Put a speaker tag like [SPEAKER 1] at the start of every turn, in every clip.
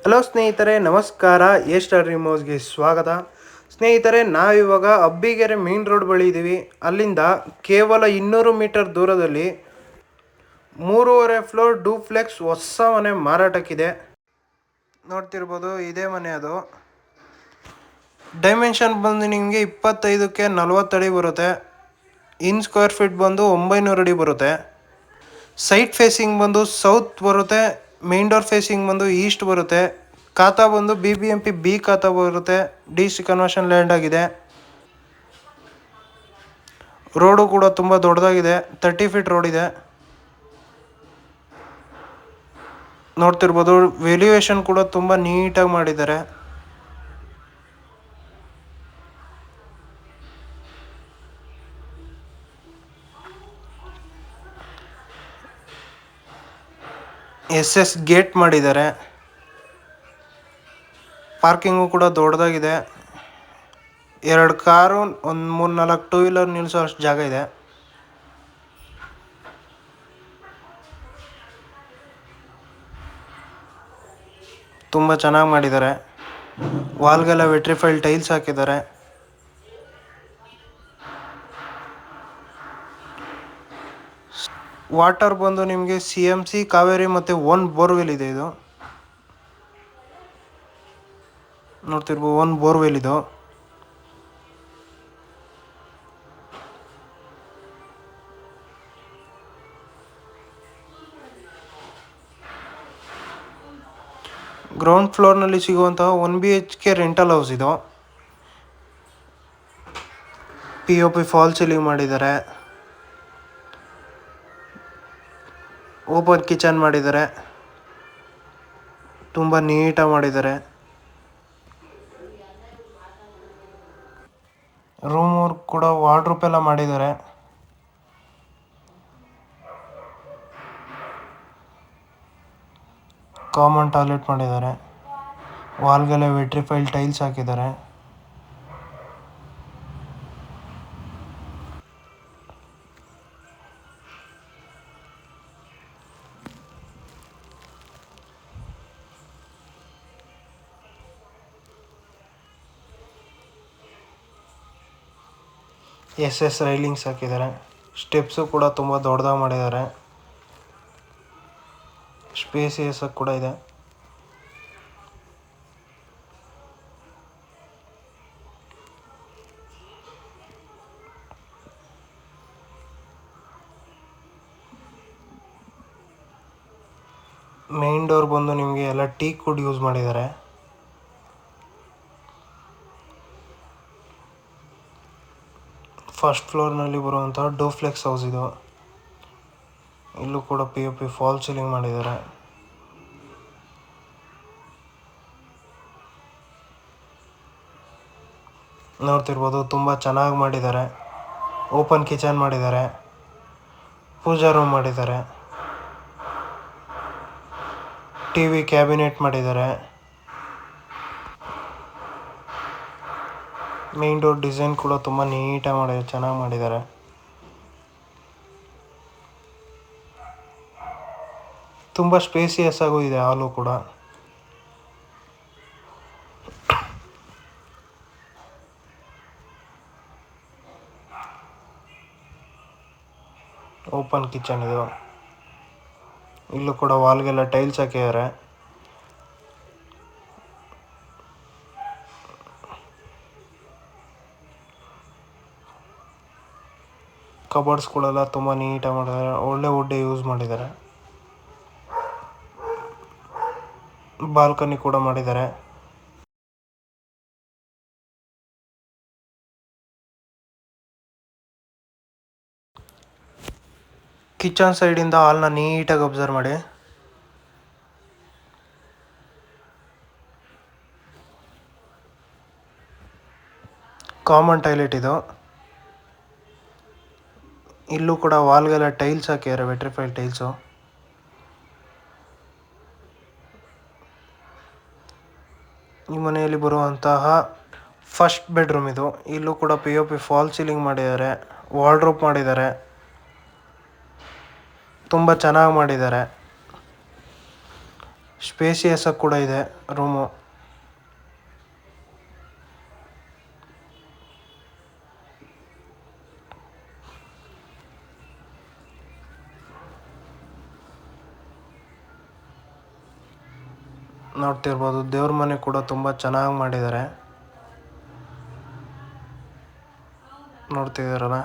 [SPEAKER 1] Hello ಸ್ನೇಹಿತರೆ, ನಮಸ್ಕಾರ. A star ರಿಮೋಸ್ಗೆ ಸ್ವಾಗತ. ಸ್ನೇಹಿತರೆ, ನಾವಿವಾಗ ಅಬ್ಬಿಗೆರೆ ಮೇನ್ ರೋಡ್ ಬಳಿ ಇದ್ದೀವಿ. ಅಲ್ಲಿಂದ ಕೇವಲ 200 ಮೀಟರ್ ದೂರದಲ್ಲಿ 3.5 ಫ್ಲೋರ್ ಡೂಪ್ಲೆಕ್ಸ್ ಹೊಸ ಮನೆ ಮಾರಾಟಕ್ಕಿದೆ. ನೋಡ್ತಿರ್ಬೋದು, ಇದೇ ಮನೆ. ಅದು ಡೈಮೆನ್ಷನ್ ಬಂದು ನಿಮಗೆ 25ಕ್ಕೆ 40 ಅಡಿ ಬರುತ್ತೆ. ಸ್ಕ್ವೇರ್ ಫೀಟ್ ಬಂದು 900 ಅಡಿ ಬರುತ್ತೆ. ಸೈಟ್ ಫೇಸಿಂಗ್ ಬಂದು ಸೌತ್ ಬರುತ್ತೆ. ಮೇನ್ ಡೋರ್ ಫೇಸಿಂಗ್ ಬಂದು ಈಸ್ಟ್ ಬರುತ್ತೆ. ಖಾತಾ ಬಂದು BBMP B ಖಾತಾ ಬರುತ್ತೆ. DC ಕನ್ವರ್ಷನ್ ಲ್ಯಾಂಡ್ ಆಗಿದೆ. ರೋಡು ಕೂಡ ತುಂಬ ದೊಡ್ಡದಾಗಿದೆ. 30 ಫೀಟ್ ರೋಡ್ ಇದೆ. ನೋಡ್ತಿರ್ಬೋದು, ವ್ಯಾಲ್ಯೂಯೇಷನ್ ಕೂಡ ತುಂಬ ನೀಟಾಗಿ ಮಾಡಿದ್ದಾರೆ. SS ಗೇಟ್ ಮಾಡಿದ್ದಾರೆ. ಪಾರ್ಕಿಂಗು ಕೂಡ ದೊಡ್ಡದಾಗಿದೆ. 2 ಕಾರು, ಒಂದು 3-4 ಟೂ ವೀಲರ್ ನಿಲ್ಲಿಸೋ ಅಷ್ಟು ಜಾಗ ಇದೆ. ತುಂಬ ಚೆನ್ನಾಗಿ ಮಾಡಿದ್ದಾರೆ. ವಾಲ್ಗೆಲ್ಲ ವೆಟ್ರಿಫೈಲ್ ಟೈಲ್ಸ್ ಹಾಕಿದ್ದಾರೆ. ವಾಟರ್ ಬಂದು ನಿಮಗೆ CMC, ಕಾವೇರಿ ಮತ್ತು ಓನ್ ಬೋರ್ವೆಲ್ ಇದೆ. ಇದು ನೋಡ್ತಿರ್ಬೋದು, ಓನ್ ಬೋರ್ವೆಲ್ ಇದು. ಗ್ರೌಂಡ್ ಫ್ಲೋರ್ನಲ್ಲಿ ಸಿಗುವಂತಹ 1 BHK ರೆಂಟಲ್ ಹೌಸ್ ಇದು. POP ಫಾಲ್ ಸೀಲಿಂಗ್ ಮಾಡಿದ್ದಾರೆ. ಓಪನ್ ಕಿಚನ್ ಮಾಡಿದ್ದಾರೆ. ತುಂಬ ನೀಟಾಗಿ ಮಾಡಿದ್ದಾರೆ. ರೂಮ್ ವರ್ಕ್ ಕೂಡ ವಾರ್ಡ್ರೋಬ್ ಎಲ್ಲ ಮಾಡಿದ್ದಾರೆ. ಕಾಮನ್ ಟಾಯ್ಲೆಟ್ ಮಾಡಿದ್ದಾರೆ. ವಾಲ್ಗೆಲ್ಲ ವೆಟ್ರಿಫೈಲ್ ಟೈಲ್ಸ್ ಹಾಕಿದ್ದಾರೆ. SS ರೈಲಿಂಗ್ಸ್ ಹಾಕಿದ್ದಾರೆ. ಸ್ಟೆಪ್ಸು ಕೂಡ ತುಂಬ ದೊಡ್ಡದಾಗಿ ಮಾಡಿದ್ದಾರೆ. ಸ್ಪೇಸಿಯಸ್ ಕೂಡ ಇದೆ. ಮೇನ್ ಡೋರ್ ಬಂದು ನಿಮಗೆ ಎಲ್ಲ ಟೀಕ್ ವುಡ್ ಯೂಸ್ ಮಾಡಿದ್ದಾರೆ. ಫಸ್ಟ್ ಫ್ಲೋರ್ನಲ್ಲಿ ಬರುವಂತಹ ಡೂಪ್ಲೆಕ್ಸ್ ಹೌಸ್ ಇದು. ಇಲ್ಲೂ ಕೂಡ POP ಫಾಲ್ ಸೀಲಿಂಗ್ ಮಾಡಿದ್ದಾರೆ. ನೋಡ್ತಿರ್ಬೋದು, ತುಂಬ ಚೆನ್ನಾಗಿ ಮಾಡಿದ್ದಾರೆ. ಓಪನ್ ಕಿಚನ್ ಮಾಡಿದ್ದಾರೆ. ಪೂಜಾ ರೂಮ್ ಮಾಡಿದ್ದಾರೆ. TV ಕ್ಯಾಬಿನೆಟ್ ಮಾಡಿದ್ದಾರೆ. ಮೇನ್ ಡೋರ್ ಡಿಸೈನ್ ಕೂಡ ತುಂಬ ನೀಟಾಗಿ ಮಾಡಿದ್ದಾರೆ, ಚೆನ್ನಾಗಿ ಮಾಡಿದ್ದಾರೆ. ತುಂಬ ಸ್ಪೇಸಿಯಸ್ ಆಗೂ ಇದೆ ಹಾಲು ಕೂಡ. ಓಪನ್ ಕಿಚನ್ ಇದು. ಇಲ್ಲೂ ಕೂಡ ವಾಲ್ಗೆಲ್ಲ ಟೈಲ್ಸ್ ಹಾಕಿದ್ದಾರೆ. ಕಬೋರ್ಡ್ಸ್ಗಳೆಲ್ಲ ತುಂಬ ನೀಟಾಗಿ ಮಾಡಿದ್ದಾರೆ. ಒಳ್ಳೆ ವುಡ್ ಯೂಸ್ ಮಾಡಿದ್ದಾರೆ. ಬಾಲ್ಕನಿ ಕೂಡ ಮಾಡಿದ್ದಾರೆ. ಕಿಚನ್ ಸೈಡಿಂದ ಹಾಲ್ನ ನೀಟಾಗಿ ಅಬ್ಸರ್ವ್ ಮಾಡಿ. ಕಾಮನ್ ಟಾಯ್ಲೆಟ್ ಇದು. ಇಲ್ಲೂ ಕೂಡ ವಾಲ್ಗೆಲ್ಲ ಟೈಲ್ಸ್ ಹಾಕಿದ್ದಾರೆ, ವೆಟ್ರಿಫೈಲ್ ಟೈಲ್ಸು. ಈ ಮನೆಯಲ್ಲಿ ಬರುವಂತಹ ಫಸ್ಟ್ ಬೆಡ್ರೂಮ್ ಇದು. ಇಲ್ಲೂ ಕೂಡ POP ಫಾಲ್ ಸೀಲಿಂಗ್ ಮಾಡಿದ್ದಾರೆ. ವಾರ್ಡ್ರೋಬ್ ಮಾಡಿದ್ದಾರೆ. ತುಂಬ ಚೆನ್ನಾಗಿ ಮಾಡಿದ್ದಾರೆ. ಸ್ಪೇಸಿಯಸ್ ಕೂಡ ಇದೆ ರೂಮು. ನೋಡ್ತಿರ್ಬೋದು ದೇವ್ರ ಮನೆ ಕೂಡ ತುಂಬ ಚೆನ್ನಾಗಿ ಮಾಡಿದ್ದಾರೆ. ನೋಡ್ತಿದ್ದೀರಲ್ಲ,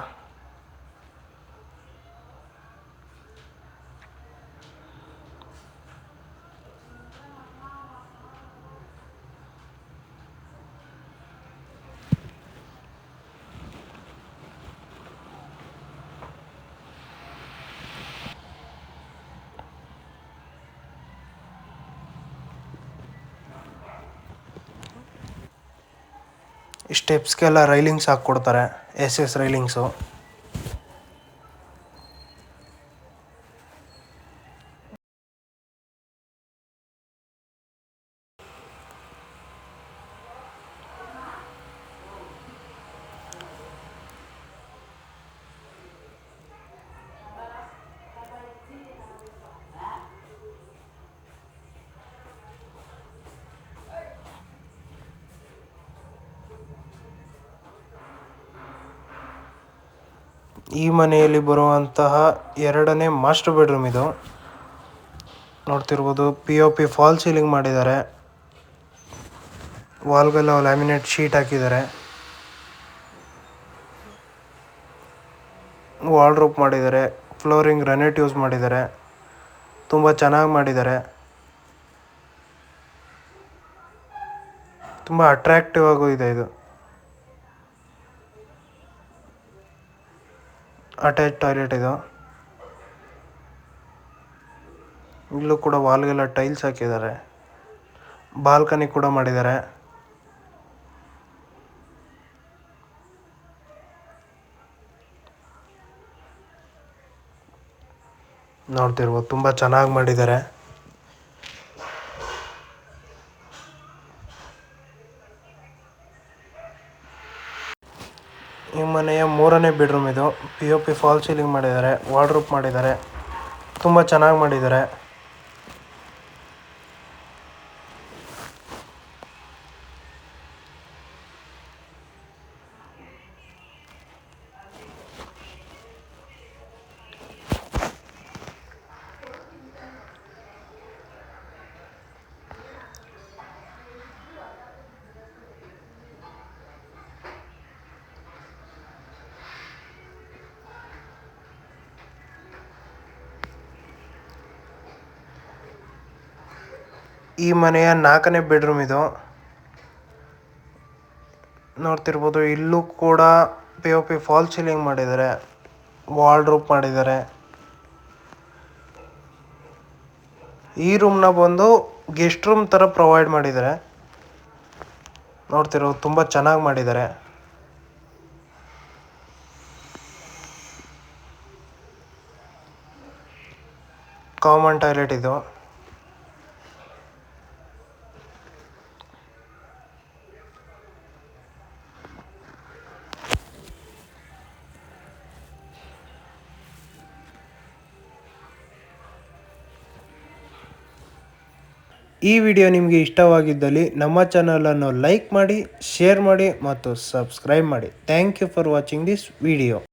[SPEAKER 1] ಸ್ಟೆಪ್ಸ್ಗೆಲ್ಲ ರೈಲಿಂಗ್ಸ್ ಹಾಕ್ಕೊಡ್ತಾರೆ, ಎಸ್ ರೈಲಿಂಗ್ಸು. ಈ ಮನೆಯಲ್ಲಿ ಬರುವಂತಹ 2ನೇ ಮಾಸ್ಟರ್ ಬೆಡ್ರೂಮ್ ಇದು. ನೋಡ್ತಿರ್ಬೋದು POP ಫಾಲ್ ಸೀಲಿಂಗ್ ಮಾಡಿದ್ದಾರೆ. ವಾಲ್ಗೆಲ್ಲ ಲ್ಯಾಮಿನೇಟ್ ಶೀಟ್ ಹಾಕಿದ್ದಾರೆ. ವಾಲ್ಡ್ರೋಪ್ ಮಾಡಿದ್ದಾರೆ. ಫ್ಲೋರಿಂಗ್ ಗ್ರಾನೈಟ್ ಯೂಸ್ ಮಾಡಿದ್ದಾರೆ. ತುಂಬ ಚೆನ್ನಾಗಿ ಮಾಡಿದ್ದಾರೆ. ತುಂಬ ಅಟ್ರಾಕ್ಟಿವ್ ಆಗೂ ಇದೆ ಇದು. ಅಟ್ಯಾಚ್ ಟಾಯ್ಲೆಟ್ ಇದು. ಇಲ್ಲೂ ಕೂಡ ವಾಲ್ಗೆಲ್ಲ ಟೈಲ್ಸ್ ಹಾಕಿದ್ದಾರೆ. ಬಾಲ್ಕನಿ ಕೂಡ ಮಾಡಿದ್ದಾರೆ. ನೋಡ್ತಿರ್ಬೋದು ತುಂಬ ಚೆನ್ನಾಗಿ ಮಾಡಿದ್ದಾರೆ. ಈ ಮನೆಯ 3ನೇ ಬೆಡ್ರೂಮ್ ಇದು. POP ಫಾಲ್ ಸೀಲಿಂಗ್ ಮಾಡಿದ್ದಾರೆ. ವಾರ್ಡ್ರೋಬ್ ಮಾಡಿದ್ದಾರೆ. ತುಂಬ ಚೆನ್ನಾಗಿ ಮಾಡಿದ್ದಾರೆ. ಈ ಮನೆಯ 4ನೇ ಬೆಡ್ರೂಮ್ ಇದು. ನೋಡ್ತಿರ್ಬೋದು ಇಲ್ಲೂ ಕೂಡ POP ಫಾಲ್ ಸೀಲಿಂಗ್ ಮಾಡಿದ್ದಾರೆ. ವಾರ್ಡ್ರೋಬ್ ಮಾಡಿದ್ದಾರೆ. ಈ ರೂಮ್ನ ಬಂದು ಗೆಸ್ಟ್ ರೂಮ್ ಥರ ಪ್ರೊವೈಡ್ ಮಾಡಿದ್ದಾರೆ. ನೋಡ್ತಿರ್ಬೋದು ತುಂಬ ಚೆನ್ನಾಗಿ ಮಾಡಿದ್ದಾರೆ. ಕಾಮನ್ ಟಾಯ್ಲೆಟ್ ಇದು. ಈ ವಿಡಿಯೋ ನಿಮಗೆ ಇಷ್ಟವಾಗಿದ್ದಲ್ಲಿ ನಮ್ಮ ಚಾನಲನ್ನು ಲೈಕ್ ಮಾಡಿ, ಶೇರ್ ಮಾಡಿ ಮತ್ತು ಸಬ್ಸ್ಕ್ರೈಬ್ ಮಾಡಿ. Thank you for watching this video.